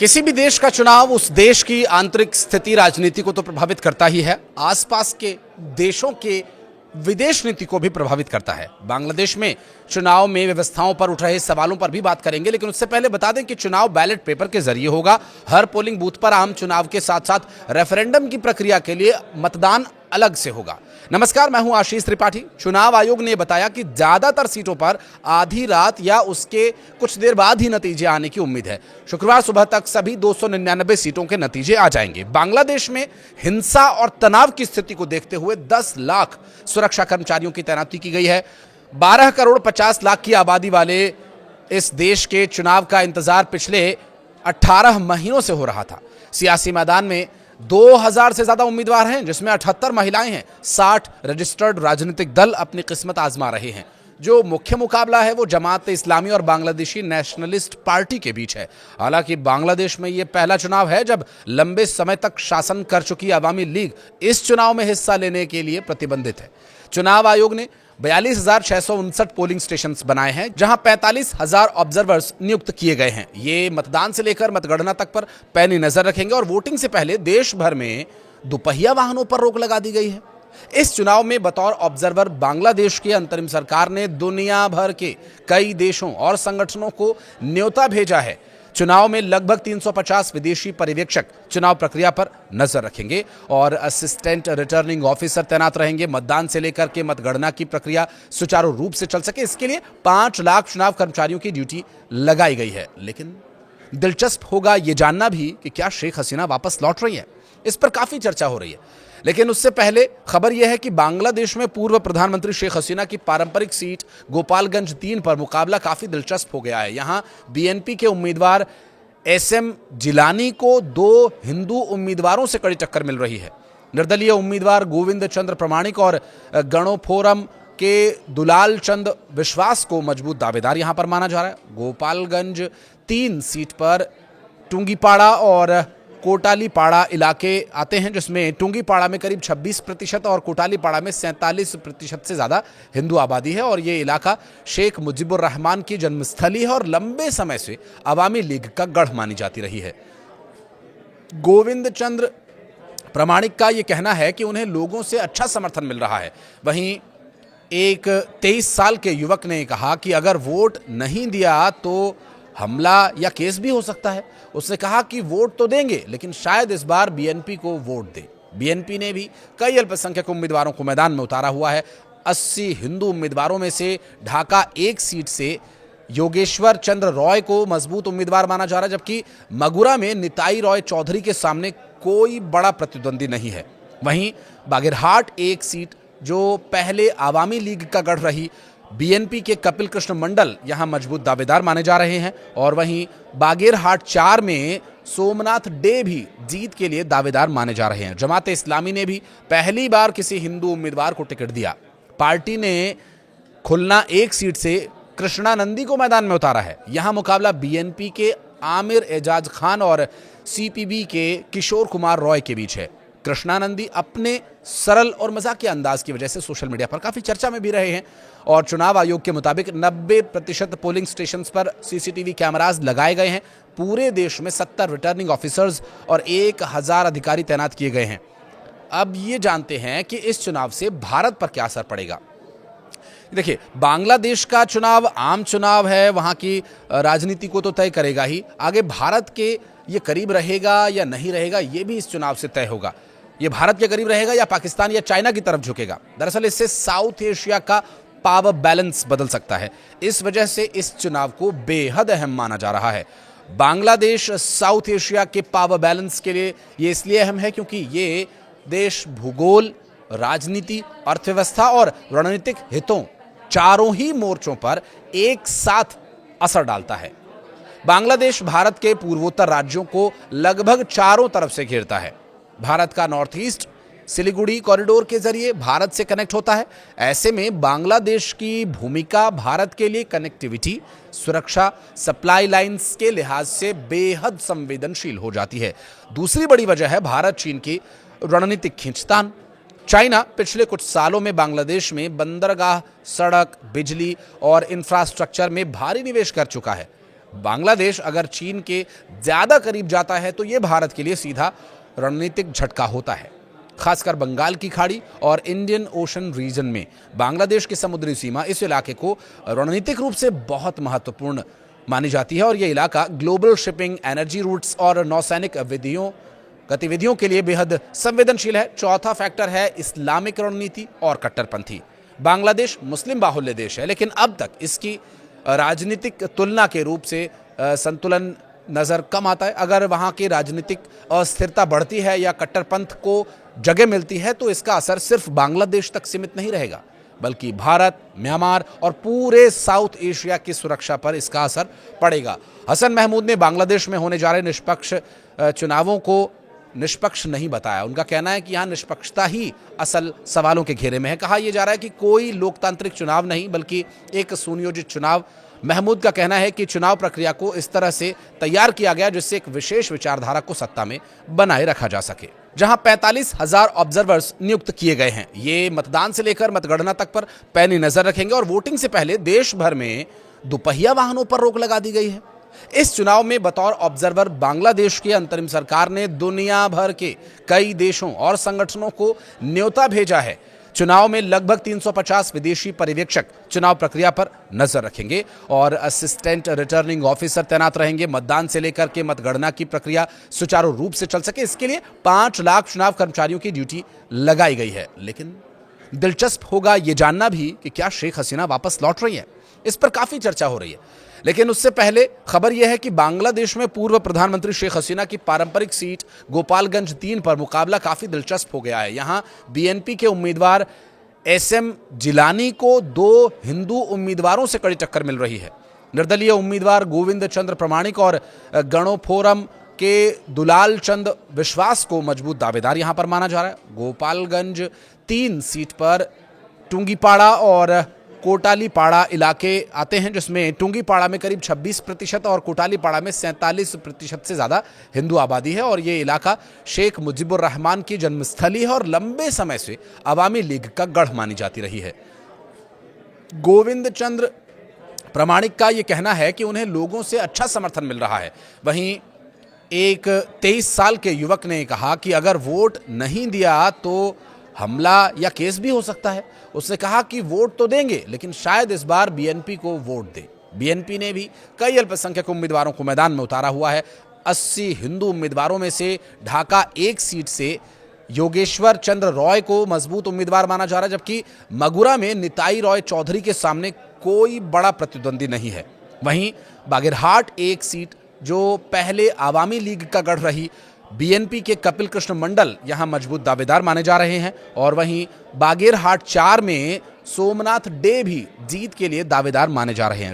किसी भी देश का चुनाव उस देश की आंतरिक स्थिति राजनीति को तो प्रभावित करता ही है, आसपास के देशों के विदेश नीति को भी प्रभावित करता है। बांग्लादेश में चुनाव में व्यवस्थाओं पर उठ रहे सवालों पर भी बात करेंगे, लेकिन उससे पहले बता दें कि चुनाव बैलेट पेपर के जरिए होगा। हर पोलिंग बूथ पर आम चुनाव के साथ साथ रेफरेंडम की प्रक्रिया के लिए मतदान अलग से होगा। नमस्कार, मैं हूं आशीष त्रिपाठी। चुनाव आयोग ने बताया कि ज्यादातर सीटों पर आधी रात या उसके कुछ देर बाद ही नतीजे आने की उम्मीद है। शुक्रवार सुबह तक सभी 299 सीटों के नतीजे आ जाएंगे। बांग्लादेश में हिंसा और तनाव की स्थिति को देखते हुए 10 लाख सुरक्षा कर्मचारियों की तैनाती की गई है। 12 करोड़ 50 लाख की आबादी वाले इस देश के चुनाव का इंतजार पिछले 18 महीनों से हो रहा था। सियासी मैदान में 2000 से ज्यादा उम्मीदवार हैं, जिसमें 78 महिलाएं हैं। 60 रजिस्टर्ड राजनीतिक दल अपनी किस्मत आजमा रहे हैं। जो मुख्य मुकाबला है वो जमात इस्लामी और बांग्लादेशी नेशनलिस्ट पार्टी के बीच है। हालांकि बांग्लादेश में ये पहला चुनाव है जब लंबे समय तक शासन कर चुकी अवामी लीग इस चुनाव में हिस्सा लेने के लिए प्रतिबंधित है। चुनाव आयोग ने 42,659 पोलिंग स्टेशन बनाए हैं, जहां 45,000 ऑब्जर्वर्स नियुक्त किए गए हैं। ये मतदान से लेकर मतगणना तक पर पैनी नजर रखेंगे और वोटिंग से पहले देश भर में दुपहिया वाहनों पर रोक लगा दी गई है। इस चुनाव में बतौर ऑब्जर्वर बांग्लादेश की अंतरिम सरकार ने दुनिया भर के कई देशों और संगठनों को न्योता भेजा है। चुनाव में लगभग 350 विदेशी पर्यवेक्षक चुनाव प्रक्रिया पर नजर रखेंगे और असिस्टेंट रिटर्निंग ऑफिसर तैनात रहेंगे। मतदान से लेकर के मतगणना की प्रक्रिया सुचारू रूप से चल सके, इसके लिए 5 लाख चुनाव कर्मचारियों की ड्यूटी लगाई गई है। लेकिन दिलचस्प होगा यह जानना भी कि क्या शेख हसीना वापस लौट रही है। इस पर काफी चर्चा हो रही है, लेकिन उससे पहले खबर यह है कि बांग्लादेश में पूर्व प्रधानमंत्री शेख हसीना की पारंपरिक सीट गोपालगंज 3 पर मुकाबला काफी दिलचस्प हो गया है। यहां बीएनपी के उम्मीदवार एसएम जिलानी को 2 हिंदू उम्मीदवारों से कड़ी टक्कर मिल रही है। निर्दलीय उम्मीदवार गोविंद चंद्र प्रमाणिक और गणो फोरम के दुलाल चंद विश्वास को मजबूत दावेदार यहां पर माना जा रहा है। गोपालगंज 3 सीट पर टुंगीपाड़ा और कोटालीपाड़ा इलाके आते हैं, जिसमें टुंगीपाड़ा में करीब 26% और कोटालीपाड़ा में 47% से ज़्यादा हिंदू आबादी है। और ये इलाका शेख मुजीबुर रहमान की जन्मस्थली है और लंबे समय से अवामी लीग का गढ़ मानी जाती रही है। गोविंद चंद्र प्रमाणिक का ये कहना है कि उन्हें लोगों से अच्छा समर्थन मिल रहा है। वहीं एक 23 साल के युवक ने कहा कि अगर वोट नहीं दिया तो हमला या केस भी हो सकता है। उसने कहा कि वोट तो देंगे, लेकिन शायद इस बार बीएनपी को वोट दे। बीएनपी ने भी कई अल्पसंख्यक उम्मीदवारों को मैदान में उतारा हुआ है। 80 हिंदू उम्मीदवारों में से ढाका 1 सीट से योगेश्वर चंद्र रॉय को मजबूत उम्मीदवार माना जा रहा है, जबकि मगुरा में निताई रॉय चौधरी के सामने कोई बड़ा प्रतिद्वंदी नहीं है। वहीं बागेरहाट 1 सीट जो पहले आवामी लीग का गढ़ रही, बीएनपी के कपिल कृष्ण मंडल यहां मजबूत दावेदार माने जा रहे हैं। और वहीं बागेरहाट 4 में सोमनाथ डे भी जीत के लिए दावेदार माने जा रहे हैं। जमात इस्लामी ने भी पहली बार किसी हिंदू उम्मीदवार को टिकट दिया। पार्टी ने खुलना 1 सीट से कृष्णानंदी को मैदान में उतारा है। यहां मुकाबला बीएनपी के आमिर एजाज खान और सीपीबी के किशोर कुमार रॉय के बीच है। कृष्णानंदी अपने सरल और मजाकिया अंदाज की वजह से सोशल मीडिया पर काफी चर्चा में भी रहे हैं। और चुनाव आयोग के मुताबिक 90% पोलिंग स्टेशंस पर सीसीटीवी कैमरास लगाए गए हैं। पूरे देश में 70 रिटर्निंग ऑफिसर्स और 1000 अधिकारी तैनात किए गए हैं। अब ये जानते हैं कि इस चुनाव से भारत पर क्या असर पड़ेगा। देखिए, बांग्लादेश का चुनाव आम चुनाव है, वहां की राजनीति को तो तय करेगा ही। आगे भारत के ये करीब रहेगा या नहीं रहेगा, ये भी इस चुनाव से तय होगा। ये भारत के करीब रहेगा या पाकिस्तान या चाइना की तरफ झुकेगा। दरअसल इससे साउथ एशिया का पावर बैलेंस बदल सकता है। इस वजह से इस चुनाव को बेहद अहम माना जा रहा है। बांग्लादेश साउथ एशिया के पावर बैलेंस के लिए ये इसलिए अहम है क्योंकि ये देश भूगोल, राजनीति, अर्थव्यवस्था और रणनीतिक हितों चारों ही मोर्चों पर एक साथ असर डालता है। बांग्लादेश भारत के पूर्वोत्तर राज्यों को लगभग चारों तरफ से घेरता है। भारत का नॉर्थ ईस्ट सिलीगुड़ी कॉरिडोर के जरिए भारत से कनेक्ट होता है। ऐसे में बांग्लादेश की भूमिका भारत के लिए कनेक्टिविटी, सुरक्षा, सप्लाई लाइंस के लिहाज से बेहद संवेदनशील हो जाती है। दूसरी बड़ी वजह है भारत चीन की रणनीतिक खींचतान। चाइना पिछले कुछ सालों में बांग्लादेश में बंदरगाह, सड़क, बिजली और इंफ्रास्ट्रक्चर में भारी निवेश कर चुका है। बांग्लादेश अगर चीन के ज्यादा करीब जाता है तो यह भारत के लिए सीधा रणनीतिक झटका होता है। खासकर बंगाल की खाड़ी और इंडियन ओशन रीजन में बांग्लादेश की समुद्री सीमा इस इलाके को रणनीतिक रूप से बहुत महत्वपूर्ण मानी जाती है और यह इलाका ग्लोबल शिपिंग, एनर्जी रूट्स और नौसैनिक गतिविधियों के लिए बेहद संवेदनशील है। चौथा फैक्टर है इस्लामिक रणनीति और कट्टरपंथी। बांग्लादेश मुस्लिम बाहुल्य देश है, लेकिन अब तक इसकी राजनीतिक तुलना के रूप से संतुलन नजर कम आता है। अगर वहां की राजनीतिक अस्थिरता बढ़ती है या कट्टरपंथ को जगह मिलती है तो इसका असर सिर्फ बांग्लादेश तक सीमित नहीं रहेगा, बल्कि भारत, म्यांमार और पूरे साउथ एशिया की सुरक्षा पर इसका असर पड़ेगा। हसन महमूद ने बांग्लादेश में होने जा रहे निष्पक्ष चुनावों को निष्पक्ष नहीं बताया। उनका कहना है कि यहां निष्पक्षता ही असल सवालों के घेरे में है। कहा यह जा रहा है कि कोई लोकतांत्रिक चुनाव नहीं बल्कि एक सुनियोजित चुनाव। महमूद का कहना है कि चुनाव प्रक्रिया को इस तरह से तैयार किया गया जिससे एक विशेष विचारधारा को सत्ता में बनाए रखा जा सके। जहां 45,000 ऑब्जर्वर्स नियुक्त किए गए हैं, ये मतदान से लेकर मतगणना तक पर पैनी नजर रखेंगे और वोटिंग से पहले देश भर में दुपहिया वाहनों पर रोक लगा दी गई है। इस चुनाव में बतौर ऑब्जर्वर बांग्लादेश की अंतरिम सरकार ने दुनिया भर के कई देशों और संगठनों को न्योता भेजा है। चुनाव में लगभग 350 विदेशी पर्यवेक्षक चुनाव प्रक्रिया पर नजर रखेंगे और असिस्टेंट रिटर्निंग ऑफिसर तैनात रहेंगे। मतदान से लेकर के मतगणना की प्रक्रिया सुचारू रूप से चल सके, इसके लिए 5 लाख चुनाव कर्मचारियों की ड्यूटी लगाई गई है। लेकिन दिलचस्प होगा यह जानना भी कि क्या शेख हसीना वापस लौट रही है। इस पर काफी चर्चा हो रही है, लेकिन उससे पहले खबर यह है कि बांग्लादेश में पूर्व प्रधानमंत्री शेख हसीना की पारंपरिक सीट गोपालगंज 3 पर मुकाबला काफी दिलचस्प हो गया है। यहां बीएनपी के उम्मीदवार एसएम जिलानी को 2 हिंदू उम्मीदवारों से कड़ी टक्कर मिल रही है। निर्दलीय उम्मीदवार गोविंद चंद्र प्रमाणिक और गणोफोरम के दुलाल चंद विश्वास को मजबूत दावेदार यहां पर माना जा रहा है। गोपालगंज 3 सीट पर टुंगीपाड़ा और कोटालीपाड़ा इलाके आते हैं, जिसमें टुंगीपाड़ा में करीब 26% और कोटालीपाड़ा में 47% से ज्यादा हिंदू आबादी है और ये इलाका शेख मुजीबुर रहमान की जन्मस्थली है और लंबे समय से अवामी लीग का गढ़ मानी जाती रही है। गोविंद चंद्र प्रमाणिक का यह कहना है कि उन्हें लोगों से अच्छा समर्थन मिल रहा है। वहीं एक 23 साल के युवक ने कहा कि अगर वोट नहीं दिया तो हमला या केस भी हो सकता है। उसने कहा कि वोट तो देंगे लेकिन शायद इस बार बीएनपी को वोट दे। बीएनपी ने भी कई अल्पसंख्यक उम्मीदवारों को मैदान में उतारा हुआ है। 80 हिंदू उम्मीदवारों में से ढाका 1 सीट से योगेश्वर चंद्र रॉय को मजबूत उम्मीदवार माना जा रहा है, जबकि मगुरा में निताई रॉय चौधरी के सामने कोई बड़ा प्रतिद्वंदी नहीं है। वहीं बागेरहाट 1 सीट जो पहले आवामी लीग का गढ़ रही, बीएनपी के कपिल कृष्ण मंडल यहां मजबूत दावेदार माने जा रहे हैं और वहीं बागेरहाट 4 में सोमनाथ डे भी जीत के लिए दावेदार माने जा रहे हैं।